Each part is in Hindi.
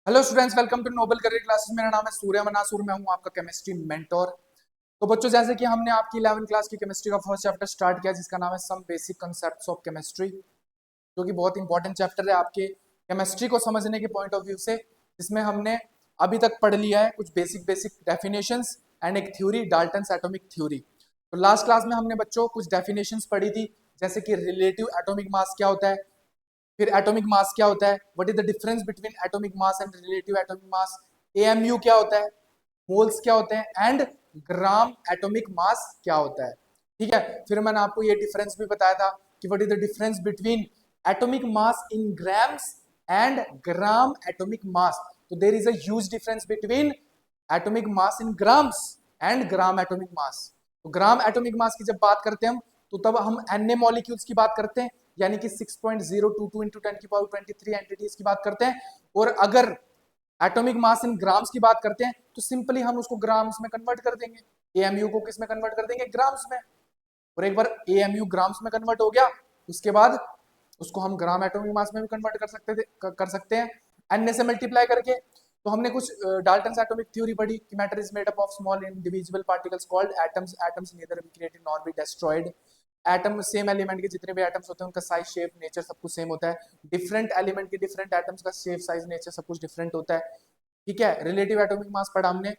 Hello students, welcome to noble career classes. मेरा नाम है सूर्य मनासुर, मैं हूं आपका केमिस्ट्री मेंटोर। तो बच्चों, जैसे कि हमने आपकी 11वीं क्लास की केमिस्ट्री का फर्स्ट चैप्टर स्टार्ट किया जिसका नाम है some basic concepts of chemistry, जो कि बहुत इंपॉर्टेंट चैप्टर है आपके केमिस्ट्री को समझने के पॉइंट ऑफ व्यू से, जिसमें हमने अभी तक पढ़ लिया है कुछ बेसिक बेसिक डेफिनेशंस एंड एक थ्योरी, डाल्टन्स एटॉमिक थ्योरी। तो लास्ट क्लास में हमने बच्चों कुछ डेफिनेशंस पढ़ी थी, जैसे कि रिलेटिव एटॉमिक मास क्या होता है, फिर एटॉमिक मास क्या होता है, what is the difference between atomic mass and relative atomic mass, AMU क्या होता है, मोल्स क्या होते हैं, एंड ग्राम एटॉमिक मास क्या होता है। ठीक है, फिर मैंने आपको ये डिफरेंस भी बताया था कि what is the difference between atomic mass in grams and gram atomic mass. तो there is a huge difference between atomic mass in grams and gram atomic mass. तो ग्राम एटॉमिक मास की जब बात करते हैं हम, तो तब हम एन मॉलिक्यूल्स की बात करते हैं, यानी कि 6.022 इंटू 10 की पावर 23 एंटिटीज की बात करते हैं। और अगर एटॉमिक मास इन ग्राम्स की बात करते हैं तो सिंपली हम उसको ग्राम्स में कन्वर्ट कर देंगे। एएमयू को किस में कन्वर्ट कर देंगे? ग्राम्स में। और एक बार एएमयू ग्राम्स में कन्वर्ट हो गया, उसके बाद उसको हम ग्राम एटॉमिक मास में भी कन्वर्ट कर सकते हैं एन से मल्टीप्लाई करके। तो हमने कुछ डाल्टन्स एटॉमिक थ्योरी पढ़ी कि matter is made up of small individual particles called atoms. Atoms neither be created nor be destroyed. Atom same element के जितने भी एटम्स होते हैं उनका साइज, शेप, नेचर सब कुछ सेम होता है। डिफरेंट एलिमेंट के डिफरेंट एटम्स का शेप, साइज, नेचर सब कुछ डिफरेंट होता है। ठीक है, रिलेटिव एटॉमिक मास पढ़ा हमने,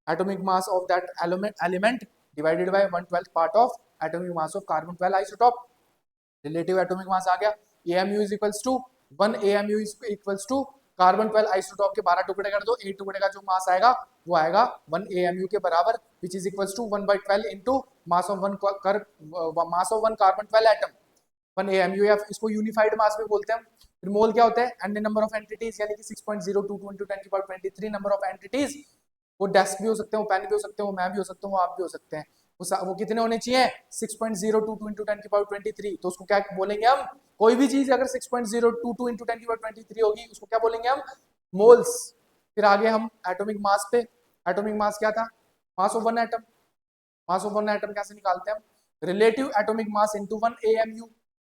atomic mass of that element divided by 1/12 part of atomic mass of carbon 12 isotope. Relative atomic mass आ गया, AMU is equals to 1 AMU is equals to carbon 12 isotope के 12 टुकड़े कर दो, एक टुकड़े का जो मास आएगा वो आएगा 1 एएमयू के बराबर, which is equals to 1/12 into mass of 1 carbon 12 atom 1 AMU, या इसको यूनिफाइड मास भी बोलते हैं। फिर मोल क्या होता है? एन नंबर ऑफ एंटिटीज, यानी कि 6.022 इंटू 10 की पावर 23 नंबर ऑफ एंटिटीज। वो डेस्क भी हो सकते हैं, वो पेन भी हो सकते हैं, वो मैं भी हो सकता हूँ, वो आप भी हो सकते हैं। वो कितने होने चाहिए? 6.022 इंटू 10 की पावर 23। तो उसको क्या बोलेंगे हम? कोई भी चीज अगर 6.022 इंटू 10 की पावर 23 होगी उसको क्या बोलेंगे हम? मोल्स। फिर आगे हम एटॉमिक मास पे। एटॉमिक मास क्या था? Mass of one atom. Mass of one atom कैसे निकालते हैं हम? Relative atomic mass into 1 AMU,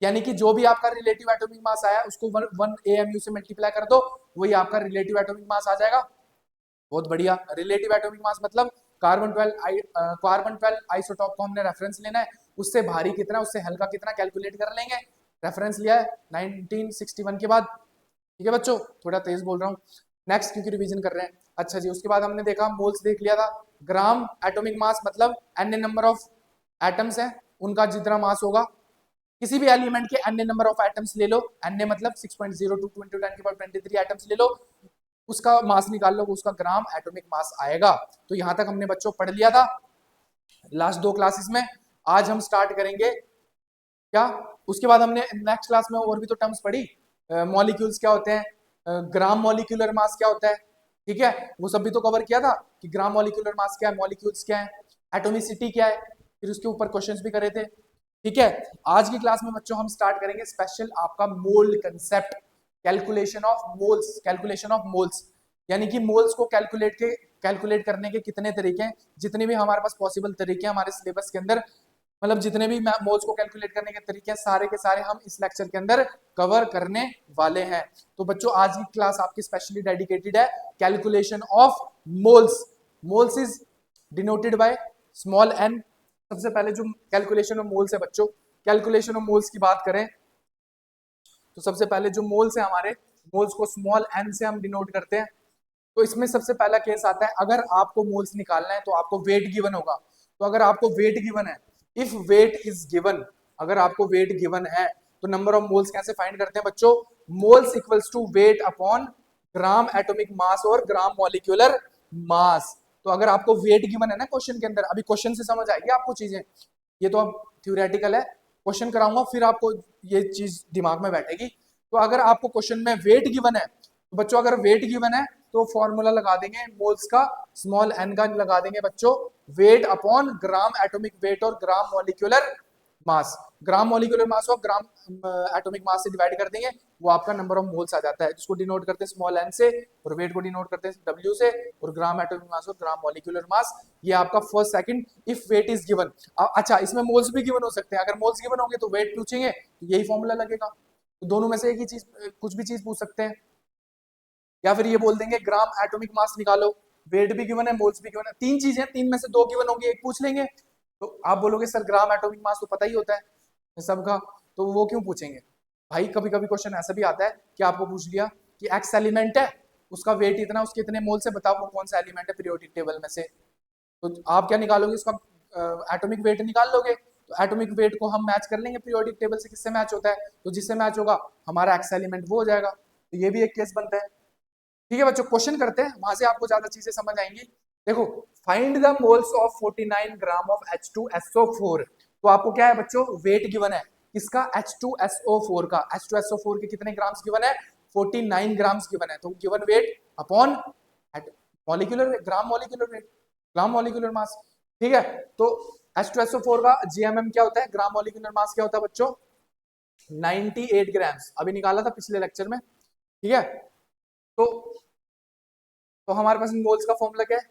यानी कि जो भी आपका रिलेटिव एटॉमिक मास आया उसको 1 एएमयू से मल्टीप्लाई कर दो, वही आपका रिलेटिव एटॉमिक मास आ जाएगा। बहुत बढ़िया। रिलेटिव एटॉमिक मास मतलब कार्बन 12 आइसोटॉप को हमने रेफरेंस लेना है, उससे भारी कितना, उससे हल्का कितना कैलकुलेट कर लेंगे। रेफरेंस लिया है 1961 के बाद। ठीक है बच्चों, थोड़ा तेज बोल रहा हूँ नेक्स्ट, क्योंकि रिवीजन कर रहे हैं। अच्छा जी, उसके बाद हमने देखा मोल्स देख लिया था। ग्राम एटॉमिक मास मतलब एन नंबर ऑफ एटम्स है, उनका जितना मास होगा, किसी भी एलिमेंट के एन नंबर ऑफ एटम्स ले लो, एन मतलब 6.022 इंटू 10 की पावर 23 एटम्स ले लो, उसका मास निकाल लो, उसका ग्राम एटॉमिक मास आएगा। तो यहां तक हमने बच्चों पढ़ लिया था लास्ट दो क्लासेस में। आज हम स्टार्ट करेंगे क्या, उसके बाद हमने नेक्स्ट क्लास में और भी तो टर्म्स पढ़ी, मॉलिक्यूल्स क्या होते हैं, ग्राम मॉलिक्यूलर मास क्या होता है। ठीक है, वो सब भी तो कवर किया था कि ग्राम मॉलिक्यूलर मास क्या है, मॉलिक्यूल्स क्या है, एटोमिसिटी क्या है, फिर उसके ऊपर क्वेश्चंस भी करे थे। ठीक है, आज की क्लास में बच्चों हम स्टार्ट करेंगे स्पेशल आपका मोल concept, calculation of moles. Calculation of moles यानी कि मोल्स को कैलकुलेट करने के कितने तरीके हैं, जितने भी हमारे पास पॉसिबल तरीके हैं हमारे सिलेबस के अंदर, मतलब जितने भी मोल्स को कैलकुलेट करने के तरीके हैं सारे के सारे हम इस लेक्चर के अंदर कवर करने वाले हैं। तो बच्चों, आज की क्लास आपकी स्पेशली डेडिकेटेड है calculation of moles. Moles is denoted by small n. सबसे पहले जो कैलकुलेशन ऑफ मोल्स है बच्चों, कैलकुलेशन ऑफ मोल्स की बात करें तो सबसे पहले जो मोल्स है हमारे, मोल्स को स्मॉल एन से हम डिनोट करते हैं। तो इसमें सबसे पहला केस आता है, अगर आपको मोल्स निकालना है तो आपको वेट गिवन होगा। तो अगर आपको वेट गिवन है, इफ वेट इज गिवन, अगर आपको वेट गिवन है तो नंबर ऑफ मोल्स कैसे फाइंड करते हैं बच्चों? Moles equals to weight upon gram atomic mass और ग्राम मॉलिक्यूलर मास। तो अगर आपको वेट गिवन है ना क्वेश्चन के अंदर, अभी क्वेश्चन से समझ आएगी आपको चीजें, ये तो अब थ्योरेटिकल है, क्वेश्चन कराऊंगा फिर आपको ये चीज दिमाग में बैठेगी। तो अगर आपको क्वेश्चन में वेट गिवन है तो बच्चों, अगर वेट गिवन है तो फॉर्मूला लगा देंगे मोल्स का, स्मॉल एन का लगा देंगे बच्चों, wait upon gram atomic weight और ग्राम मॉलिक्यूलर मास। ग्राम मॉलिक्यूलर मास और ग्राम एटॉमिक मास से डिवाइड कर देंगे, वो आपका नंबर ऑफ मोल्स आ जाता है, जिसको डिनोट करते हैं स्मॉल एन से, और वेट को डिनोट करते हैं डब्ल्यू से, और ग्राम एटॉमिक मास और ग्राम मॉलिक्यूलर मास, ये आपका first second if weight is given. अच्छा, इसमें मोल्स भी गिवन हो सकते हैं, अगर मोल्स गिवन होंगे तो वेट पूछेंगे तो यही फॉर्मूला लगेगा। तो दोनों में से एक ही चीज, कुछ भी चीज पूछ सकते हैं। या फिर ये बोल देंगे ग्राम एटॉमिक मास निकालो, वेट भी गिवन है, मोल्स भी गिवन है, तीन चीजें, तीन में से दो गिवन होगी, एक पूछ लेंगे। तो आप बोलोगे सर ग्राम एटॉमिक मास तो पता ही होता है सबका, तो वो क्यों पूछेंगे? भाई कभी कभी क्वेश्चन ऐसा भी आता है कि आपको पूछ लिया कि एक्स एलिमेंट है, उसका वेट इतना, उसके इतने मोल से बताओ वो कौन सा एलिमेंट है पीरियोडिक टेबल में से। तो आप क्या निकालोगे, उसका एटॉमिक वेट निकाल लोगे। तो एटॉमिक वेट को हम मैच कर लेंगे पीरियोडिक टेबल से, किससे मैच होता है, तो जिससे मैच होगा हमारा एक्स एलिमेंट वो हो जाएगा। तो ये भी एक केस बनता है। ठीक है बच्चों, क्वेश्चन करते हैं, वहां से आपको ज्यादा चीजें समझ आएंगी। देखो, find the moles of 49 gram of H2SO4। तो आपको क्या है बच्चों, वेट गिवन है किसका, H2SO4 का। H2SO4 के कितने ग्राम्स गिवन है, 49 ग्राम्स गिवन है। तो given weight upon molecular weight, gram molecular weight, ग्राम मॉलिक्यूलर मास। ठीक है, तो H2SO4 का GMM क्या होता है, ग्राम मॉलिक्यूलर मास क्या होता है बच्चों, 98 ग्राम्स, अभी निकाला था पिछले लेक्चर में। ठीक है, तो हमारे पास मोल्स का फॉर्मूला क्या है,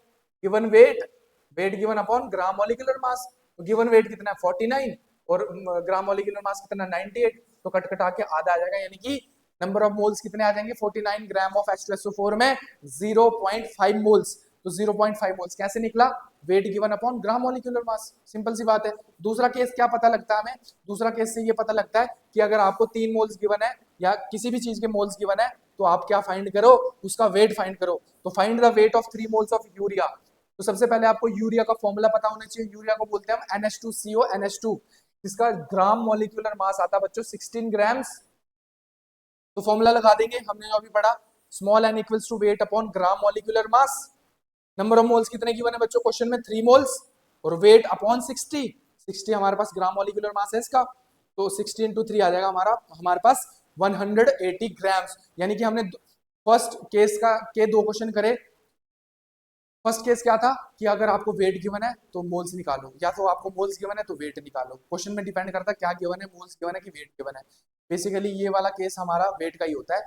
given weight, wait given upon gram molecular मास। तो गिवन वेट कितना है 49 और ग्राम मॉलिक्यूलर मास कितना 98, तो कट कटा के आधा आ जाएगा, यानी कि नंबर ऑफ मोल्स कितने आ जाएंगे 49 ग्राम ऑफ H2SO4 में 0.5 मोल्स। तो 0.5 मोल्स कैसे निकला, weight given upon gram molecular mass, simple सी बात है। दूसरा केस क्या पता लगता है हमें, दूसरा केस से ये पता लगता है कि अगर आपको 3 मोल्स गिवन है या किसी भी चीज के मोल्स गिवन है, तो आप क्या फाइंड करो, उसका वेट फाइंड करो। तो find the weight of 3 moles of urea. तो सबसे पहले आपको यूरिया का फॉर्मूला पता होना चाहिए। यूरिया को बोलते हैं हम NH2CO NH2, जिसका ग्राम मॉलिक्यूलर मास आता है बच्चों 16 ग्राम्स। तो फॉर्मूला लगा देंगे, हमने जो अभी पढ़ा, small n equals to weight upon gram molecular mass. Number of moles कितने गिवन है बच्चों क्वेश्चन में, 3 मोल्स, और वेट अपॉन 60, 60 हमारे पास ग्राम मॉलिक्यूलर मास है इसका, तो 60 इंटू 3 आ जाएगा हमारे पास 180 ग्राम्स। यानी कि हमने फर्स्ट केस का के दो क्वेश्चन करे। फर्स्ट केस क्या था कि अगर आपको वेट गिवन है तो मोल्स निकालो, या तो आपको मोल्स गिवन है तो वेट निकालो। क्वेश्चन में डिपेंड करता है क्या गिवन है, मोल्स गिवन है कि वेट गिवन है। बेसिकली ये वाला केस हमारा वेट का ही होता है,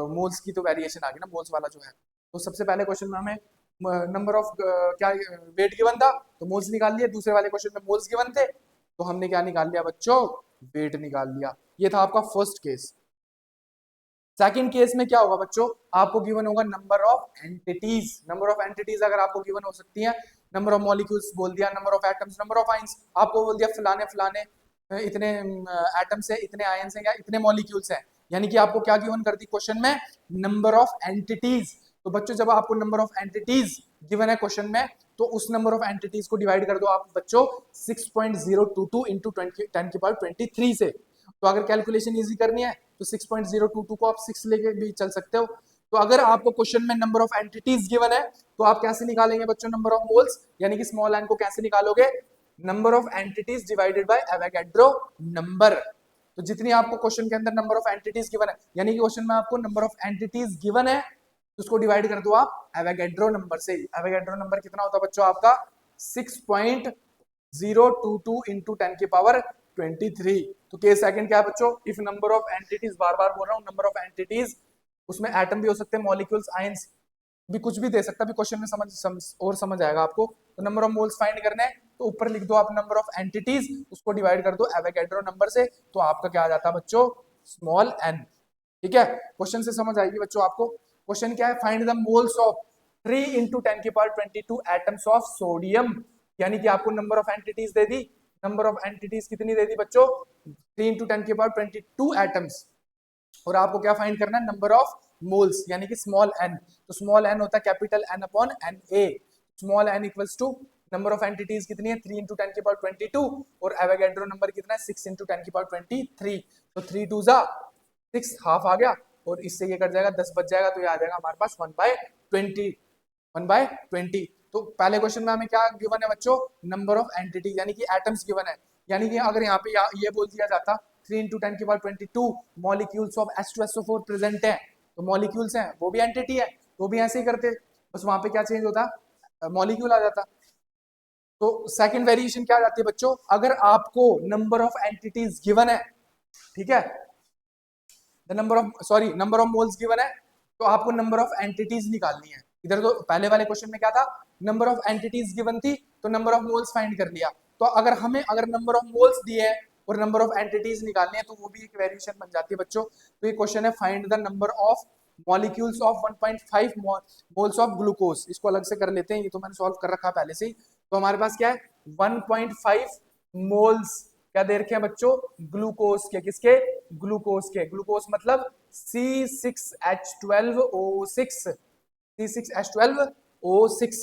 मोल्स की तो वेरिएशन आ गई ना, मोल्स वाला जो है। तो सबसे पहले क्वेश्चन में हमें नंबर ऑफ क्या वेट गिवन था तो मोल्स निकाल लिए, दूसरे वाले क्वेश्चन में मोल्स गिवन थे तो हमने क्या निकाल लिया बच्चों, वेट निकाल लिया। ये था आपका फर्स्ट केस। सेकंड केस में क्या होगा बच्चों, आपको गिवन होगा number of entities. Number of entities अगर आपको गिवन हो सकती है, नंबर ऑफ मॉलिक्यूल्स बोल दिया, number of atoms, number of ions, आपको बोल दिया फलाने फलाने इतने एटम्स है, इतने आयंस हैं या इतने मॉलिक्यूल्स हैं, यानी कि आपको क्या गिवन कर दी क्वेश्चन में, नंबर ऑफ एंटिटीज। तो बच्चों जब आपको नंबर ऑफ एंटिटीज गिवन है क्वेश्चन में, तो उस नंबर ऑफ एंटिटीज को डिवाइड कर दो आप बच्चों 6.022 इंटू 10⁻23 से। तो अगर कैलकुलेशन इजी करनी है तो 6.022 को आप 6 लेके भी चल सकते हो। तो अगर आपको क्वेश्चन में नंबर ऑफ एंटिटीज गिवन है तो आप कैसे निकालेंगे बच्चों नंबर ऑफ मोल्स, यानी कि स्मॉल एन को कैसे निकालोगे, number of entities divided by Avogadro number. तो जितनी आपको क्वेश्चन के अंदर नंबर ऑफ एंटिटीज गिवन है, यानी कि क्वेश्चन में आपको नंबर ऑफ एंटिटीज गिवन है तो उसको डिवाइड कर दो आप एवोगैड्रो नंबर से। एवोगैड्रो नंबर कितना होता है बच्चों आपका 6.022 इंटू 10⁻23। तो केस सेकंड क्या है बच्चों, इफ नंबर ऑफ एंटिटीज, बार बार बोल रहा हूँ, नंबर ऑफ एंटिटीज, उसमें एटम भी हो सकते हैं, मॉलिक्यूल्स, आयंस भी, कुछ भी दे सकता है, भी क्वेश्चन में समझ आएगा आपको। तो नंबर ऑफ मोल्स फाइंड करने हैं तो ऊपर लिख दो आप नंबर ऑफ एंटिटीज, उसको डिवाइड कर दो एवोगैड्रो नंबर से, तो आपका क्या आ जाता है बच्चों, स्मॉल एन। ठीक है, क्वेश्चन से समझ आएगी बच्चों आपको। क्वेश्चन क्या है, find the moles of 3 into 10⁻22 atoms of sodium. यानी कि आपको number of entities they the, number of entities कितनी दे दी बच्चों 3 इंटू 10⁻22 एटम्स, और आपको क्या फाइंड करना है, नंबर ऑफ मोल्स, यानी कि स्मॉल एन। तो स्मॉल एन होता है capital N upon n A. Small n equals to number of entities कितनी है 3 इंटू 10⁻22 और एवोगैड्रो नंबर कितना है 6 इंटू 10⁻23। तो 3 2 जा 6, हाफ आ गया, और इससे ये कट जाएगा 10 बच जाएगा, तो ये आ जाएगा हमारे पास 1/20, 1/20। तो पहले क्वेश्चन में हमें क्या गिवन है बच्चों, नंबर ऑफ एंटिटीज यानी कि एटम्स गिवन है। यानी कि अगर यहाँ पे ये बोल दिया जाता 3 into 10⁻22 molecules of H2SO4 present है, तो मॉलिक्यूल्स हैं वो भी एंटिटी है, तो भी ऐसे ही करते, बस वहां पे क्या चेंज होता, मॉलिक्यूल आ जाता। तो सेकंड वेरिएशन क्या आ जाती है बच्चों, अगर आपको नंबर ऑफ एंटिटीज गिवन है, ठीक है, नंबर ऑफ मोल्स गिवन है, तो आपको नंबर ऑफ एंटिटीज निकालनी है। इधर तो पहले वाले क्वेश्चन में क्या था, नंबर ऑफ एंटिटीज गिवन थी तो नंबर ऑफ मोल्स फाइंड कर लिया। तो अगर नंबर ऑफ मोल्स दिए हैं और नंबर ऑफ एंटिटीज निकालनी है तो वो भी एक वेरिएशन बन जाती है बच्चों। तो ये क्वेश्चन है find the number of molecules of 1.5 moles of glucose. इसको अलग से कर लेते हैं, ये तो मैंने सॉल्व कर रखा पहले से ही। तो हमारे पास क्या है 1.5 मोल्स क्या दे रखे हैं बच्चों, ग्लूकोज के, किसके, ग्लूकोज के। ग्लूकोज मतलब C6H12O6, C6H12O6।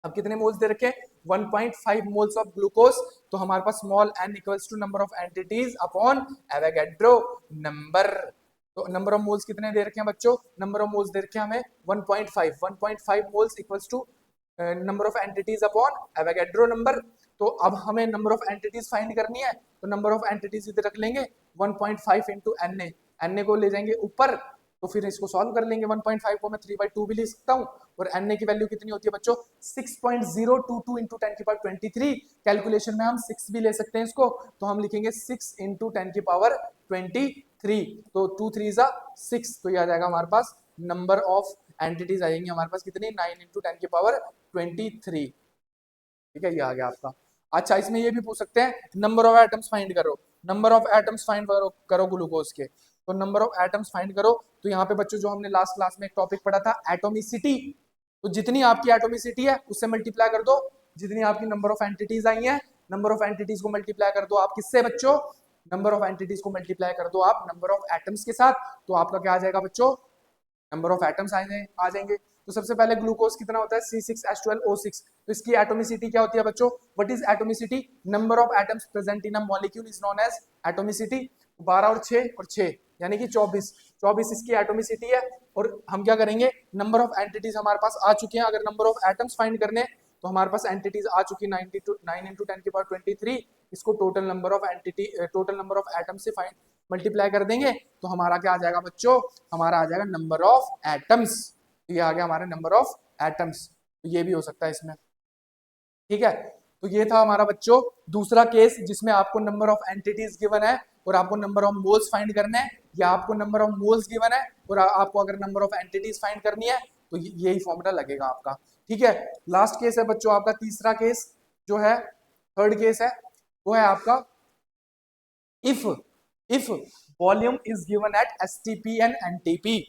अब कितने मोल्स दे रखे हैं 1.5 मोल्स ऑफ ग्लूकोज। तो हमारे पास small n equals to number of entities upon Avogadro number. तो नंबर ऑफ मोल्स कितने दे रखे हैं बच्चों, नंबर ऑफ मोल्स दे रखे हैं हमें 1.5 moles equals to number of entities upon Avogadro number. तो अब हमें नंबर ऑफ एंटिटीज फाइंड करनी है, तो नंबर ऑफ एंटिटीज इधर रख लेंगे 1.5 इंटू एन को ले जाएंगे ऊपर, तो फिर इसको सॉल्व कर लेंगे। 1.5 को मैं 3/2 भी ले सकता हूँ, और एन की वैल्यू कितनी होती है बच्चों 6.022 इंटू 10 की पावर 23। कैलकुलेशन में हम 6 भी ले सकते हैं इसको, तो हम लिखेंगे 6 इंटू 10 की पावर 23। तो 2 3 जा 6, तो ये आ जाएगा हमारे पास नंबर ऑफ एंटिटीज आ जाएंगी हमारे पास कितनी 9 इंटू 10 की पावर 23। ठीक है, ये आ गया आपका। अच्छा, इसमें ये भी पूछ सकते हैं नंबर ऑफ एटम्स फाइंड करो, नंबर ऑफ एटम्स फाइंड करो ग्लूकोज के। तो नंबर ऑफ एटम्स फाइंड करो, तो यहाँ पे बच्चों जो हमने लास्ट क्लास में एक टॉपिक पढ़ा था एटोमिसिटी, तो जितनी आपकी एटोमिसिटी है उससे मल्टीप्लाई कर दो, जितनी आपकी नंबर ऑफ एंटिटीज आई है नंबर ऑफ एंटिटीज को मल्टीप्लाई कर दो आप किससे बच्चों, नंबर ऑफ एंटिटीज को मल्टीप्लाई कर दो आप नंबर ऑफ एटम्स के साथ, तो आपका क्या आ जाएगा बच्चों, नंबर ऑफ एटम्स आ जाएंगे। तो सबसे पहले ग्लूकोज कितना होता है C6H12O6, तो इसकी एटोमिसिटी क्या होती है बच्चों, what is atomicity, number of atoms present in a molecule is known as atomicity. 12 और 6 यानी कि 24 इसकी एटोमिसिटी है। और हम क्या करेंगे, नंबर ऑफ एंटिटीज हमारे पास आ चुके हैं, अगर नंबर ऑफ एटम्स फाइंड करने तो हमारे पास एंटिटीज आ चुकी 9 इंटू 10 की पावर 23। इसको total number of entity total number of atom से फाइंड मल्टीप्लाई कर देंगे, तो हमारा क्या आ जाएगा बच्चों, हमारा आ जाएगा नंबर ऑफ एटम्स। ये आ गया हमारे नंबर ऑफ एटम्स, तो ये भी हो सकता है इसमें। ठीक है, तो ये था हमारा बच्चों दूसरा केस जिसमें आपको नंबर ऑफ एंटिटीज गिवन है और आपको नंबर ऑफ मोल्स फाइंड करने हैं, या आपको नंबर ऑफ मोल्स गिवन है और आपको अगर नंबर ऑफ एंटिटीज फाइंड करनी है तो यही फॉर्मूला लगेगा आपका। ठीक है, लास्ट केस है बच्चों आपका तीसरा केस जो है, थर्ड केस है, वो है आपका if volume is given at STP and NTP.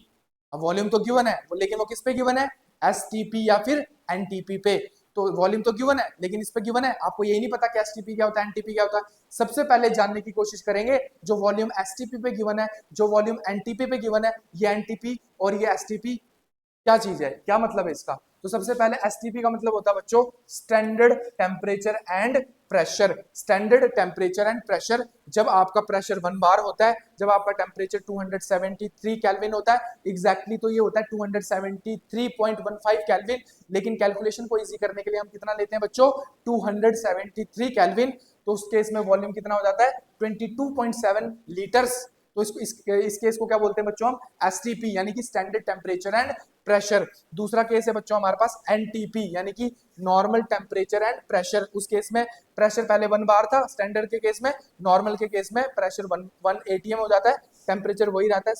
अब वॉल्यूम तो गिवन है लेकिन वो किस पे गिवन है, एसटीपी या फिर एनटीपी पे। तो वॉल्यूम तो गिवन है लेकिन इस पे गिवन है, आपको यही नहीं पता कि एसटीपी क्या होता है एनटीपी क्या होता है। सबसे पहले जानने की कोशिश करेंगे जो वॉल्यूम एसटीपी पे गिवन है, जो वॉल्यूम एनटीपी पे गिवन है, ये एनटीपी और ये एसटीपी क्या चीज है, क्या मतलब है इसका। तो सबसे पहले एसटीपी का मतलब होता है बच्चों standard temperature and pressure. Standard temperature and pressure, जब आपका प्रेशर 1 बार होता है, जब आपका टेम्परेचर 273 केल्विन होता है एग्जैक्टली, तो ये होता है 273.15 केल्विन। लेकिन कैलकुलेशन को इजी करने के लिए हम कितना लेते हैं बच्चों 273 केल्विन। तो उस केस में वॉल्यूम कितना हो जाता है 22.7 लीटर्स। तो इस केस को क्या बोलते हैं बच्चों हम एसटीपी यानी कि स्टैंडर्ड टेम्परेचर एंड प्रेशर। दूसरा केस है बच्चों हमारे पास एनटीपी यानी कि नॉर्मल टेम्परेचर एंड प्रेशर। उस केस में प्रेशर पहले 1 बार था स्टैंडर्ड के केस में, नॉर्मल के केस में प्रेशर 1 एटीएम हो जाता है, टेम्परेचर वही रहता है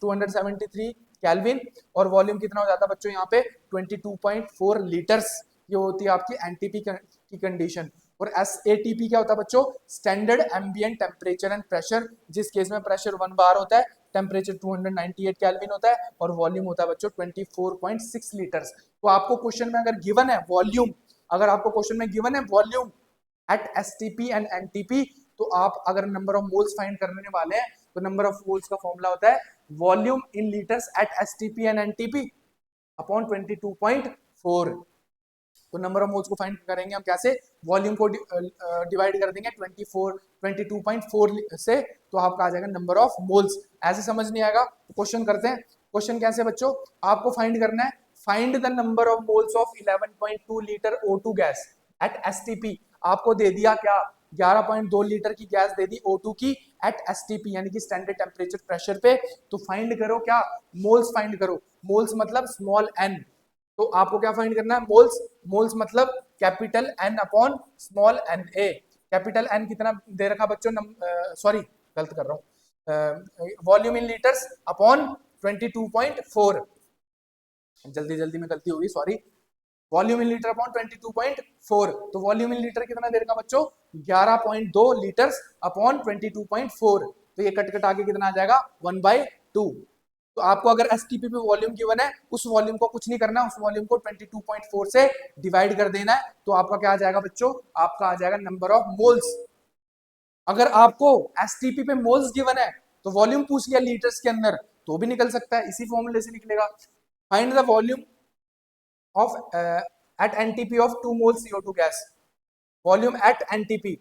273 केल्विन, और वॉल्यूम कितना हो जाता है बच्चों यहाँ पे 22.4 लीटर्स। ये होती है आपकी एनटीपी की कंडीशन। और एसएटीपी क्या होता है बच्चों standard ambient temperature and pressure, जिस केस में प्रेशर 1 बार होता है, टेम्परेचर 298 केल्विन होता है और वॉल्यूम होता है बच्चों 24.6 लीटर्स। तो आपको क्वेश्चन में अगर गिवन है वॉल्यूम, अगर आपको क्वेश्चन में गिवन है volume at STP and NTP, तो आप अगर नंबर ऑफ मोल्स फाइंड करने वाले हैं तो नंबर ऑफ मोल्स का फॉर्मूला होता है volume in litres at STP and NTP upon 22.4। तो नंबर ऑफ मोल्स को फाइंड करेंगे हम कैसे, वॉल्यूम को डिवाइड कर देंगे 22.4 से, तो आपका आ जाएगा नंबर ऑफ मोल्स। ऐसे समझ नहीं आएगा तो क्वेश्चन करते हैं। क्वेश्चन कैसे बच्चों, आपको फाइंड करना है find the number of moles of 11.2 litre O2 gas at STP. आपको दे दिया क्या 11.2 लीटर की गैस दे दी O2 की एट एसटीपी यानी कि स्टैंडर्ड टेम्परेचर प्रेशर पे। तो फाइंड करो क्या, मोल्स फाइंड करो। मोल्स मतलब स्मॉल एन, तो आपको क्या फाइंड करना है मोल्स। मोल्स मतलब capital N upon small n A. Capital N कितना दे रखा बच्चों, सॉरी गलत कर रहा हूं, वॉल्यूम इन लीटर्स अपॉन 22.4, जल्दी जल्दी में गलती होगी sorry, volume in litre upon 22.4। तो वॉल्यूम इन लीटर कितना दे रखा बच्चों 11.2 लीटर्स अपॉन 22.4। तो ये कट कट आके कितना आ जाएगा 1/2। तो आपको अगर एसटीपी पे वॉल्यूम गिवन है, उस वॉल्यूम को कुछ नहीं करना है, उस वॉल्यूम को 22.4 से डिवाइड कर देना है, तो आपका क्या आ जाएगा बच्चों, आपका आ जाएगा नंबर ऑफ मोल्स। अगर आपको एसटीपी पे मोल्स गिवन है तो वॉल्यूम पूछ लिया लीटर्स के अंदर, तो भी निकल सकता है, इसी फॉर्मूले से निकलेगा। Find the volume of at NTP of 2 mole CO2 gas. Volume at NTP,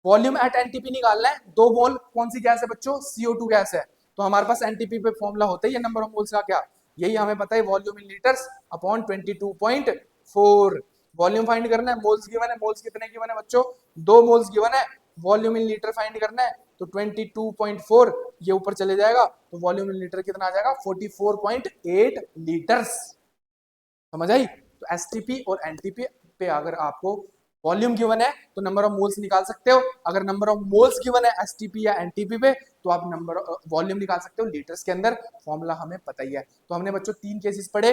volume at NTP निकालना है। 2 मोल कौन सी गैस है बच्चों, CO2 गैस है। तो हमारे पास एनटीपी पे फॉर्मूला होता है ये नंबर ऑफ मोल्स का, क्या यही हमें पता है, volume in litres upon 22.4। Volume find करना है, मोल्स गिवन है, मोल्स कितने गिवन है बच्चों, 2 मोल्स गिवन है। वॉल्यूम इन लीटर फाइंड करना है, तो 22.4 ये ऊपर चले जाएगा, तो वॉल्यूम इन लीटर कितना आ जाएगा 44.8 लीटर्स। समझ आई। तो एसटीपी और एनटीपी पे अगर आपको वॉल्यूम गिवन है तो नंबर ऑफ मोल्स निकाल सकते हो, अगर नंबर ऑफ मोल्स गिवन है एसटीपी या एनटीपी पे तो आप नंबर वॉल्यूम निकाल सकते हो लीटर्स के अंदर। फॉर्मूला हमें पता ही है। तो हमने बच्चों 3 केसेस पढ़े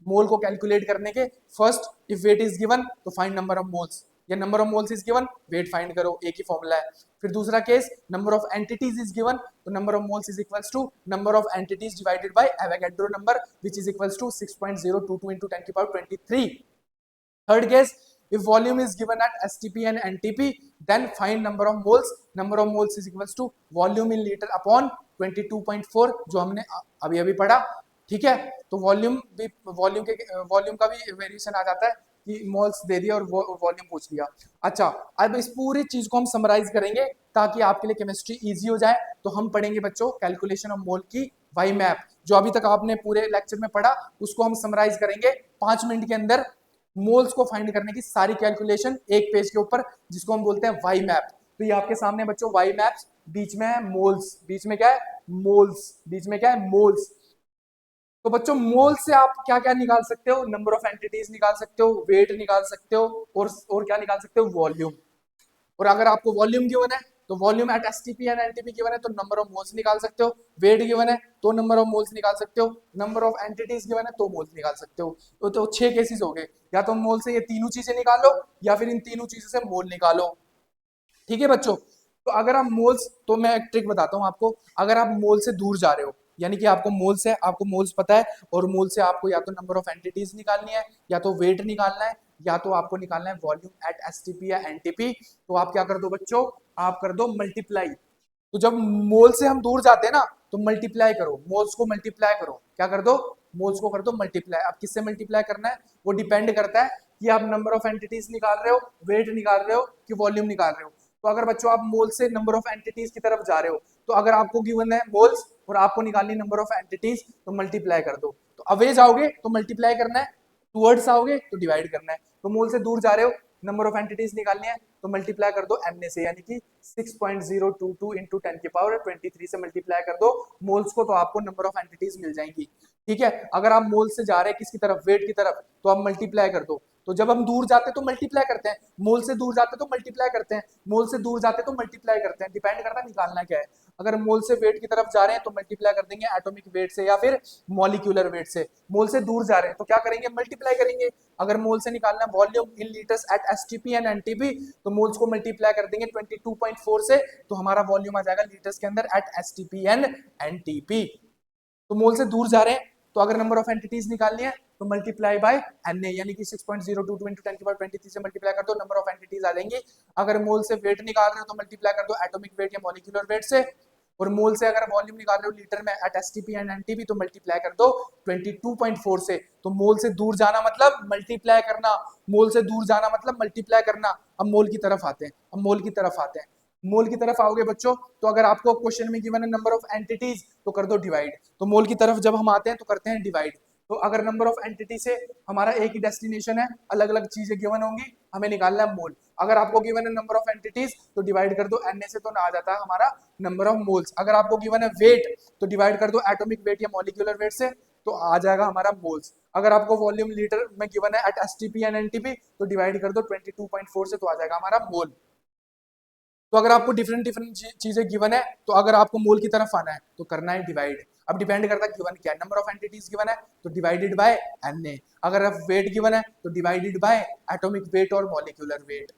मोल को कैलकुलेट करने के। First, if weight is given तो फाइंड नंबर ऑफ मोल्स, या number of moles is given weight find करो, एक ही फॉर्मूला है। फिर दूसरा case, number of entities is given तो number of moles is equals to number of entities divided by Avogadro number which is equals to 6.022 into 10 की power 23। Third case, if volume is given at STP and NTP then find number of moles is equals to volume in liter upon 22.4 जो हमने अभी अभी पढ़ा। ठीक है, तो वॉल्यूम का भी वेरिएशन आ जाता है कि मोल्स दे दिया और वॉल्यूम पूछ लिया। अच्छा, अब इस पूरी चीज को हम समराइज करेंगे ताकि आपके लिए केमिस्ट्री इजी हो जाए। तो हम पढ़ेंगे बच्चों कैलकुलेशन ऑफ मोल की वाई मैप, जो अभी तक आपने पूरे लेक्चर में पढ़ा उसको हम समराइज करेंगे 5 मिनट के अंदर। मोल्स को फाइंड करने की सारी कैलकुलेशन एक पेज के ऊपर, जिसको हम बोलते हैं वाई मैप। तो ये आपके सामने बच्चों वाई मैप्स, बीच में है मोल्स, बीच में क्या है मोल्स, बीच में क्या है मोल्स। तो बच्चों मोल से आप क्या क्या निकाल सकते हो, नंबर ऑफ एंटिटीज निकाल सकते हो, वेट निकाल सकते हो, और क्या निकाल सकते हो, वॉल्यूम। और अगर आपको वॉल्यूम गिवन है तो volume at STP and NTP given है तो नंबर ऑफ मोल्स निकाल सकते हो, वेट गिवन है तो नंबर ऑफ मोल्स निकाल सकते हो, नंबर ऑफ एंटिटीज गिवन है तो मोल्स निकाल सकते हो। तो 6 केसेस हो गए, या तो मोल से ये तीनों चीजें निकालो या फिर इन तीनों चीजों से मोल निकालो। ठीक है बच्चों, तो अगर आप मोल्स, तो मैं एक ट्रिक बताता हूँ आपको, अगर आप मोल से दूर जा रहे हो यानी कि आपको मोल्स है, आपको मोल्स पता है और मोल से आपको या तो नंबर ऑफ एंटिटीज निकालनी है या तो वेट निकालना है या तो आपको निकालना है वॉल्यूम एट एसटीपी या एनटीपी, तो आप क्या कर दो बच्चों, आप कर दो मल्टीप्लाई। तो जब मोल से हम दूर जाते हैं ना तो मल्टीप्लाई करो, मोल्स को मल्टीप्लाई करो, क्या कर दो, मोल्स को कर दो मल्टीप्लाई। अब किससे मल्टीप्लाई करना है वो डिपेंड करता है कि आप नंबर ऑफ एंटिटीज निकाल रहे हो, वेट निकाल रहे हो कि वॉल्यूम निकाल रहे हो। तो अगर बच्चों आप मोल से नंबर ऑफ एंटिटीज की तरफ जा रहे हो तो अगर आपको गिवन है मोल्स और आपको निकालनी नंबर ऑफ एंटिटीज तो मल्टीप्लाई कर दो। तो अवे जाओगे तो मल्टीप्लाई करना है, टूवर्ड्स आओगे तो डिवाइड करना है। तो मोल से दूर जा रहे हो, नंबर ऑफ एंटिटीज निकालनी है तो मल्टीप्लाई कर दो एन से, यानी कि 6.022 into 10 की पावर 23 से मल्टीप्लाई कर दो मोल्स को, तो आपको नंबर ऑफ एंटिटीज मिल जाएंगी। ठीक है, अगर आप मोल से जा रहे हैं किसकी तरफ, वेट की तरफ, तो आप मल्टीप्लाई कर दो। तो जब हम दूर जाते तो मल्टीप्लाई करते हैं, मोल से दूर जाते तो मल्टीप्लाई करते हैं, मोल से दूर जाते तो मल्टीप्लाई करते हैं, डिपेंड करता है निकालना क्या है। अगर मोल से वेट की तरफ जा रहे हैं तो मल्टीप्लाई कर देंगे एटॉमिक वेट से या फिर मॉलिक्यूलर वेट से। मोल से दूर जा रहे हैं तो क्या करेंगे, मल्टीप्लाई करेंगे। अगर मोल से निकालना volume in litres at STP and NTP तो मोल्स को मल्टीप्लाई कर देंगे 22.4 से, तो हमारा वॉल्यूम आ जाएगा लीटर्स के अंदर एट एसटीपी एंड एनटीपी। तो मोल से दूर जा रहे हैं तो अगर नंबर ऑफ एंटिटीज निकालनी है तो मल्टीप्लाई बाय एन यानी कि 6.022 into 10 की पावर 23 से मल्टीप्लाई कर दो, नंबर ऑफ एंटिटीज आ जाएंगी। अगर मोल से वेट निकाल रहे हो तो मल्टीप्लाई कर दो एटॉमिक वेट या मॉलिक्यूलर वेट से, और मोल से अगर वॉल्यूम निकाल रहे हो लीटर में एट एसटीपी एंड एनटीपी तो मल्टीप्लाई कर दो 22.4 से। तो मोल से दूर जाना मतलब मल्टीप्लाई करना, मोल से दूर जाना मतलब मल्टीप्लाई करना। अब मोल की तरफ आते हैं, अब मोल की तरफ आते हैं, मोल की तरफ आओगे बच्चों तो अगर आपको क्वेश्चन में गिवन है नंबर ऑफ एंटिटीज तो कर दो डिवाइड। तो मोल की तरफ जब हम आते हैं तो करते हैं डिवाइड। तो अगर नंबर ऑफ एंटिटी से हमारा एक ही डेस्टिनेशन है, अलग अलग चीजें गिवन होंगी, हमें निकालना है मोल। अगर आपको गिवन है नंबर ऑफ एंटिटीज तो डिवाइड कर दो एन से, तो ना आ जाता है हमारा नंबर ऑफ मोल्स। अगर आपको गिवन है वेट तो डिवाइड कर दो एटॉमिक वेट या मॉलिक्यूलर वेट से, तो आ जाएगा हमारा मोल्स। अगर आपको वॉल्यूम लीटर में गिवन है एट एसटीपी एंड एनटीपी तो डिवाइड कर दो 22.4 से, तो आ जाएगा हमारा मोल। तो अगर आपको डिफरेंट डिफरेंट चीजें गिवन है तो अगर आपको मोल की तरफ आना है तो करना है डिवाइड। अब डिपेंड करता है गिवन क्या है, नंबर ऑफ एंटिटीज गिवन है तो डिवाइडेड बाय एन। अगर वेट गिवन है तो डिवाइडेड बाय एटॉमिक वेट और मॉलिक्यूलर वेट।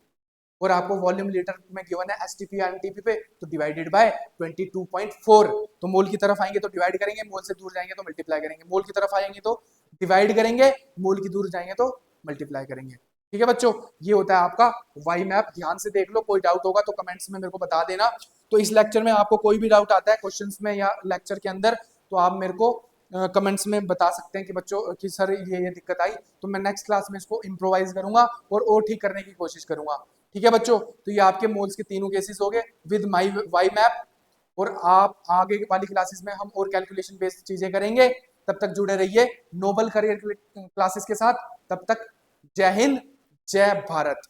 और आपको वॉल्यूम लीटर में गिवन है एसटीपी एनटीपी पे, तो डिवाइडेड बाय 22.4। तो मोल की तरफ आएंगे तो डिवाइड करेंगे, मोल से दूर जाएंगे तो मल्टीप्लाई करेंगे, मोल की तरफ आएंगे तो डिवाइड करेंगे, मोल की दूर जाएंगे तो मल्टीप्लाई करेंगे। ठीक है बच्चों, ये होता है आपका वाई मैप। ध्यान से देख लो, कोई डाउट होगा तो कमेंट्स में मेरे को बता देना। तो इस लेक्चर में आपको कोई भी डाउट आता है क्वेश्चंस में या लेक्चर के अंदर, तो आप मेरे को कमेंट्स में बता सकते हैं कि बच्चों कि सर ये दिक्कत आई, तो मैं नेक्स्ट क्लास में इसको इम्प्रोवाइज करूंगा और ठीक करने की कोशिश करूंगा। ठीक है बच्चों, तो ये आपके मोल्स के तीनों केसेस हो गए विद माई वाई मैप। और आप आगे वाली क्लासेस में हम और कैलकुलेशन बेस्ड चीजें करेंगे। तब तक जुड़े रहिए नोबल करियर क्लासेस के साथ। तब तक जय हिंद, जय भारत।